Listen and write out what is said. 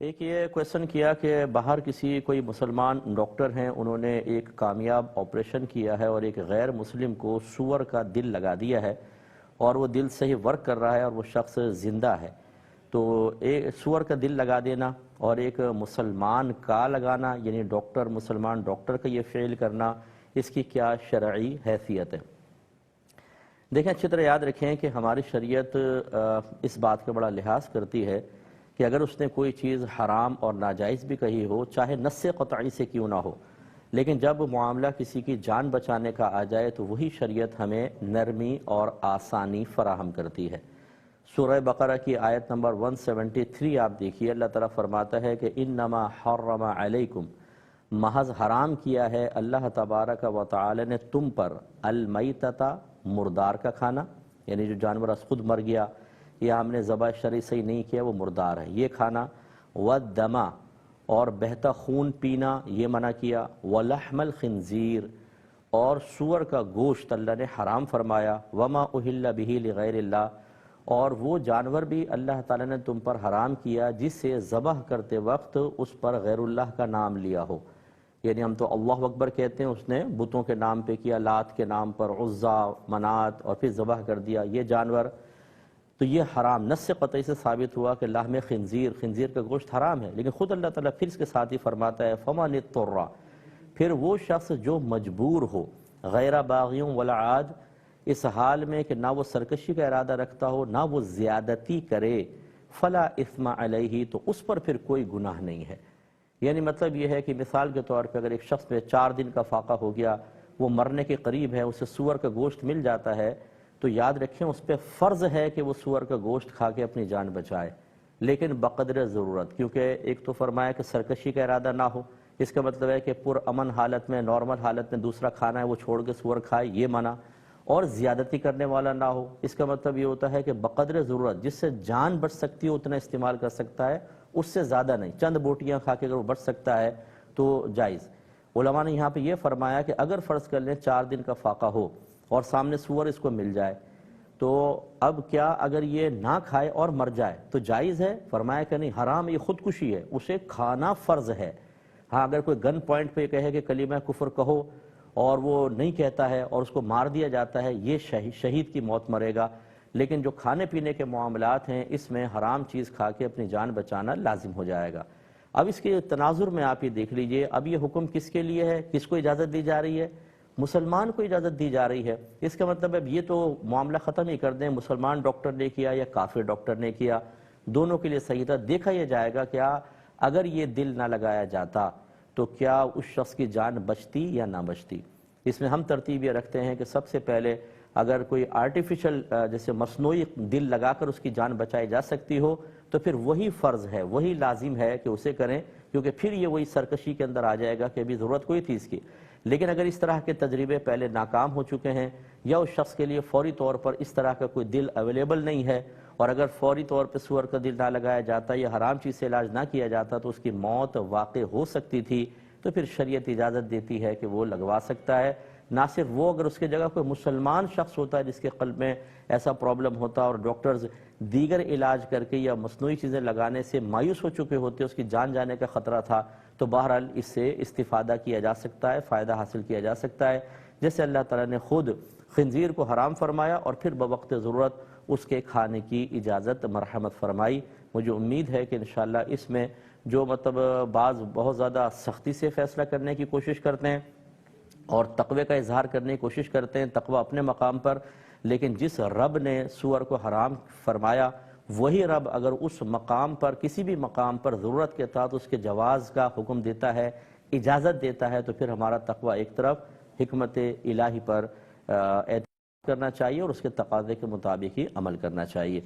ایک یہ کویشچن کیا کہ باہر کسی کوئی مسلمان ڈاکٹر ہیں، انہوں نے ایک کامیاب آپریشن کیا ہے اور ایک غیر مسلم کو سور کا دل لگا دیا ہے اور وہ دل صحیح ورک کر رہا ہے اور وہ شخص زندہ ہے۔ تو ایک سور کا دل لگا دینا اور ایک مسلمان کا لگانا، یعنی ڈاکٹر مسلمان ڈاکٹر کا یہ فعل کرنا، اس کی کیا شرعی حیثیت ہے؟ دیکھیں، اچھی طرح یاد رکھیں کہ ہماری شریعت اس بات کا بڑا لحاظ کرتی ہے کہ اگر اس نے کوئی چیز حرام اور ناجائز بھی کہی ہو، چاہے نص قطعی سے کیوں نہ ہو، لیکن جب معاملہ کسی کی جان بچانے کا آ جائے تو وہی شریعت ہمیں نرمی اور آسانی فراہم کرتی ہے۔ سورہ بقرہ کی آیت نمبر 173 آپ دیکھیے، اللہ تعالیٰ فرماتا ہے کہ انما حرم علیکم، محض حرام کیا ہے اللہ تبارک و تعالی نے تم پر، المیتۃ، مردار کا کھانا، یعنی جو جانور از خود مر گیا یا ہم نے ذبح شرعی صحیح نہیں کیا وہ مردار ہے، یہ کھانا، والدم، اور بہتا خون پینا یہ منع کیا، ولحم الخنزیر، اور سور کا گوشت اللہ نے حرام فرمایا، وما اہل بہ لغیر اللہ، اور وہ جانور بھی اللہ تعالیٰ نے تم پر حرام کیا جس سے ذبح کرتے وقت اس پر غیر اللہ کا نام لیا ہو، یعنی ہم تو اللہ اکبر کہتے ہیں، اس نے بتوں کے نام پہ کیا، لات کے نام پر، عزا، منات، اور پھر ذبح کر دیا یہ جانور، تو یہ حرام نص قطعی سے ثابت ہوا کہ لحم خنزیر، خنزیر کا گوشت حرام ہے۔ لیکن خود اللہ تعالیٰ پھر اس کے ساتھ ہی فرماتا ہے فَمَنِ اضْطُرَّ، پھر وہ شخص جو مجبور ہو، غیر باغیوں ولا عاد، اس حال میں کہ نہ وہ سرکشی کا ارادہ رکھتا ہو نہ وہ زیادتی کرے، فلا اثم علیہ، تو اس پر پھر کوئی گناہ نہیں ہے۔ یعنی مطلب یہ ہے کہ مثال کے طور پہ اگر ایک شخص پہ 4 دن کا فاقہ ہو گیا، وہ مرنے کے قریب ہے، اسے سور کا گوشت مل جاتا ہے، تو یاد رکھیں اس پہ فرض ہے کہ وہ سور کا گوشت کھا کے اپنی جان بچائے، لیکن بقدر ضرورت، کیونکہ ایک تو فرمایا کہ سرکشی کا ارادہ نہ ہو، اس کا مطلب ہے کہ پر امن حالت میں، نارمل حالت میں دوسرا کھانا ہے وہ چھوڑ کے سور کھائے، یہ منع، اور زیادتی کرنے والا نہ ہو، اس کا مطلب یہ ہوتا ہے کہ بقدر ضرورت، جس سے جان بچ سکتی ہو اتنا استعمال کر سکتا ہے، اس سے زیادہ نہیں، چند بوٹیاں کھا کے اگر وہ بچ سکتا ہے تو جائز۔ علماء نے یہاں پہ یہ فرمایا کہ اگر فرض کر لیں 4 دن کا فاقہ ہو اور سامنے سور اس کو مل جائے، تو اب کیا اگر یہ نہ کھائے اور مر جائے تو جائز ہے؟ فرمایا کہ نہیں، حرام، یہ خودکشی ہے، اسے کھانا فرض ہے۔ ہاں اگر کوئی گن پوائنٹ پہ کہے کہ کلمہ کفر کہو اور وہ نہیں کہتا ہے اور اس کو مار دیا جاتا ہے، یہ شہید کی موت مرے گا، لیکن جو کھانے پینے کے معاملات ہیں اس میں حرام چیز کھا کے اپنی جان بچانا لازم ہو جائے گا۔ اب اس کے تناظر میں آپ یہ دیکھ لیجئے، اب یہ حکم کس کے لیے ہے، کس کو اجازت دی جا رہی ہے؟ مسلمان کو اجازت دی جا رہی ہے۔ اس کا مطلب اب یہ تو معاملہ ختم ہی کر دیں، مسلمان ڈاکٹر نے کیا یا کافر ڈاکٹر نے کیا، دونوں کے لیے صحیح تھا۔ دیکھا یہ جائے گا کیا اگر یہ دل نہ لگایا جاتا تو کیا اس شخص کی جان بچتی یا نہ بچتی۔ اس میں ہم ترتیب یہ رکھتے ہیں کہ سب سے پہلے اگر کوئی آرٹیفیشل جیسے مصنوعی دل لگا کر اس کی جان بچائی جا سکتی ہو تو پھر وہی فرض ہے، وہی لازم ہے کہ اسے کریں، کیونکہ پھر یہ وہی سرکشی کے اندر آ جائے گا کہ ابھی ضرورت کوئی تھی اس کی۔ لیکن اگر اس طرح کے تجربے پہلے ناکام ہو چکے ہیں یا اس شخص کے لیے فوری طور پر اس طرح کا کوئی دل اویلیبل نہیں ہے، اور اگر فوری طور پہ سور کا دل نہ لگایا جاتا یا حرام چیز سے علاج نہ کیا جاتا تو اس کی موت واقع ہو سکتی تھی، تو پھر شریعت اجازت دیتی ہے کہ وہ لگوا سکتا ہے۔ نہ صرف وہ، اگر اس کی جگہ کوئی مسلمان شخص ہوتا ہے جس کے قلب میں ایسا پرابلم ہوتا اور ڈاکٹرز دیگر علاج کر کے یا مصنوعی چیزیں لگانے سے مایوس ہو چکے ہوتے، اس کی جان جانے کا خطرہ تھا، تو بہرحال اس سے استفادہ کیا جا سکتا ہے، فائدہ حاصل کیا جا سکتا ہے۔ جیسے اللہ تعالیٰ نے خود خنزیر کو حرام فرمایا اور پھر بوقت ضرورت اس کے کھانے کی اجازت مرحمت فرمائی۔ مجھے امید ہے کہ انشاءاللہ اس میں جو بعض بہت زیادہ سختی سے فیصلہ کرنے کی کوشش کرتے ہیں اور تقوی کا اظہار کرنے کی کوشش کرتے ہیں، تقوی اپنے مقام پر، لیکن جس رب نے سور کو حرام فرمایا وہی رب اگر اس مقام پر، کسی بھی مقام پر ضرورت کے تحت اس کے جواز کا حکم دیتا ہے، اجازت دیتا ہے، تو پھر ہمارا تقوی ایک طرف حکمت الہی پر اعتماد کرنا چاہیے اور اس کے تقاضے کے مطابق ہی عمل کرنا چاہیے۔